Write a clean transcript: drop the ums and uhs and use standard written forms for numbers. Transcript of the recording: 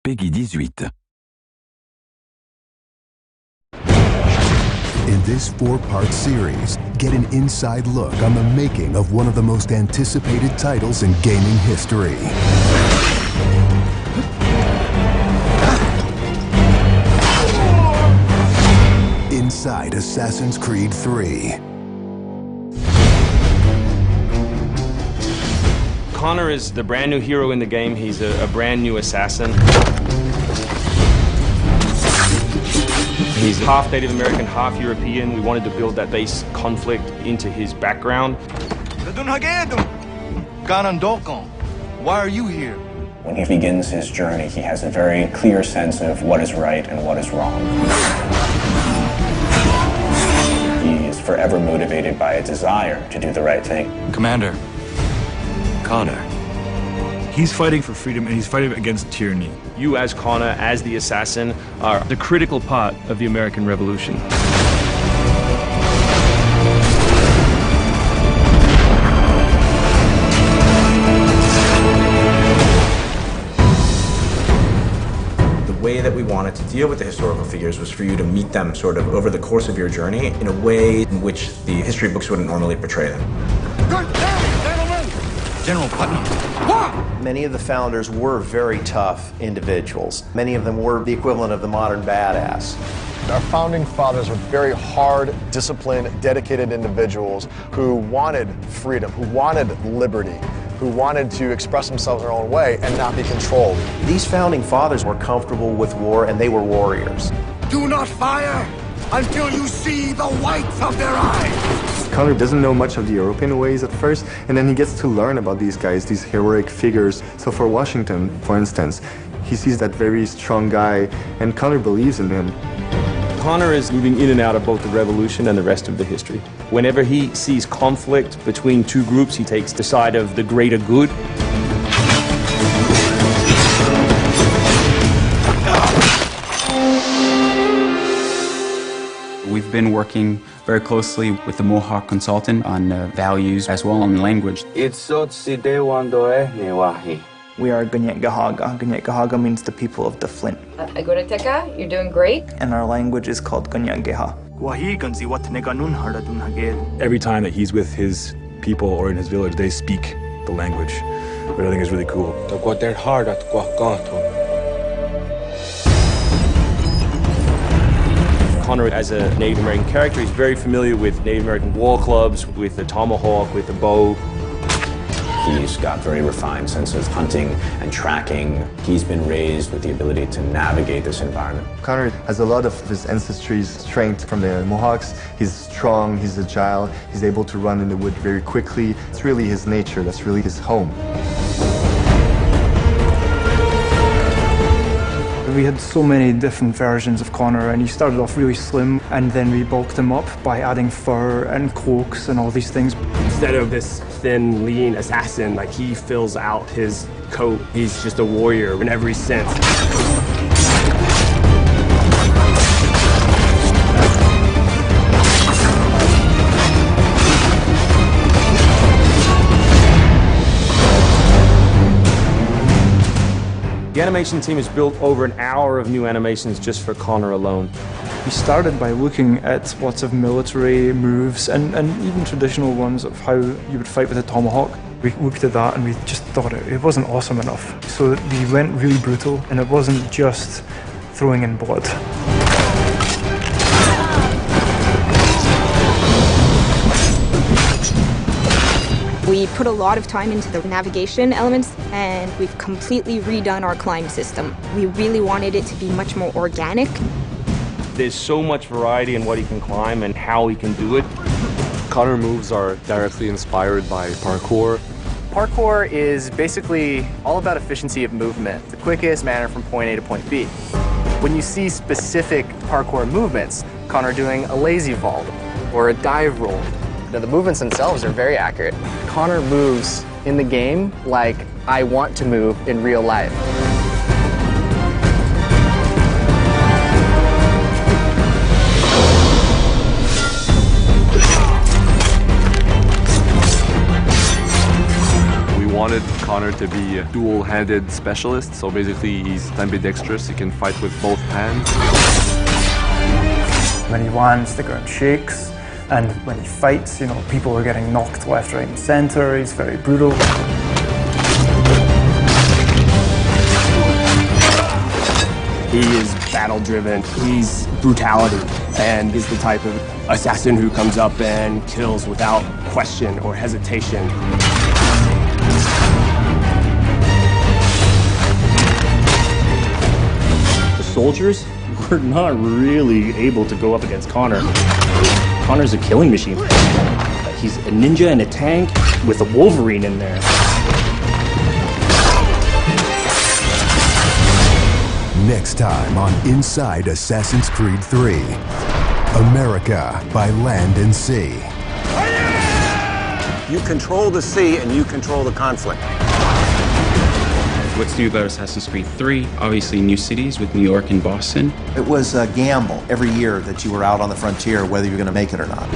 Peggy 18. In this 4-part series, get an inside look on the making of one of the most anticipated titles in gaming history. Inside Assassin's Creed 3. Connor is the brand new hero in the game. He's a brand new assassin. He's half Native American, half European. We wanted to build that base conflict into his background. Why are you here? When he begins his journey, he has a very clear sense of what is right and what is wrong. He is forever motivated by a desire to do the right thing. Commander, Connor. He's fighting for freedom and he's fighting against tyranny. You as Connor, as the assassin, are the critical part of the American Revolution. The way that we wanted to deal with the historical figures was for you to meet them sort of over the course of your journey in a way in which the history books wouldn't normally portray them. General Putnam. Many of the founders were very tough individuals. Many of them were the equivalent of the modern badass. Our founding fathers were very hard, disciplined, dedicated individuals who wanted freedom, who wanted liberty, who wanted to express themselves their own way and not be controlled. These founding fathers were comfortable with war and they were warriors. Do not fire until you see the whites of their eyes. Connor doesn't know much of the European ways at first, and then he gets to learn about these guys, these heroic figures. So for Washington, for instance, he sees that very strong guy, and Connor believes in him. Connor is moving in and out of both the revolution and the rest of the history. Whenever he sees conflict between two groups, he takes the side of the greater good. We've been working very closely with the Mohawk consultant on values as well on language. We are Gunyetgahaga. Gunyetgahaga means the people of the Flint. Agorateka, you're doing great. And our language is called Gunyetgeha. Every time that he's with his people or in his village, they speak the language, which I think is really cool. Connor, as a Native American character, he's very familiar with Native American war clubs, with the tomahawk, with the bow. He's got very refined sense of hunting and tracking. He's been raised with the ability to navigate this environment. Connor has a lot of his ancestry's strength from the Mohawks. He's strong, he's agile, he's able to run in the wood very quickly. It's really his nature, that's really his home. We had so many different versions of Connor, and he started off really slim, and then we bulked him up by adding fur and cloaks and all these things. Instead of this thin, lean assassin, like he fills out his coat. He's just a warrior in every sense. The animation team has built over an hour of new animations just for Connor alone. We started by looking at lots of military moves and even traditional ones of how you would fight with a tomahawk. We looked at that and we just thought it wasn't awesome enough. So we went really brutal, and it wasn't just throwing in blood. We put a lot of time into the navigation elements, and we've completely redone our climb system. We really wanted it to be much more organic. There's so much variety in what he can climb and how he can do it. Connor moves are directly inspired by parkour. Parkour is basically all about efficiency of movement, the quickest manner from point A to point B. When you see specific parkour movements, Connor doing a lazy vault or a dive roll, the movements themselves are very accurate. Connor moves in the game like I want to move in real life. We wanted Connor Connor to be a dual-handed specialist. So basically, he's ambidextrous. He can fight with both hands. When he lands, the ground shakes. And when he fights, you know, people are getting knocked left, right, and center. He's very brutal. He is battle-driven. He's brutality, and he's the type of assassin who comes up and kills without question or hesitation. The soldiers were not really able to go up against Connor. Connor's a killing machine. He's a ninja in a tank with a Wolverine in there. Next time on Inside Assassin's Creed 3, America by Land and Sea. You control the sea and you control the conflict. What's new about Assassin's Creed 3? Obviously new cities with New York and Boston. It was a gamble every year that you were out on the frontier, whether you're going to make it or not.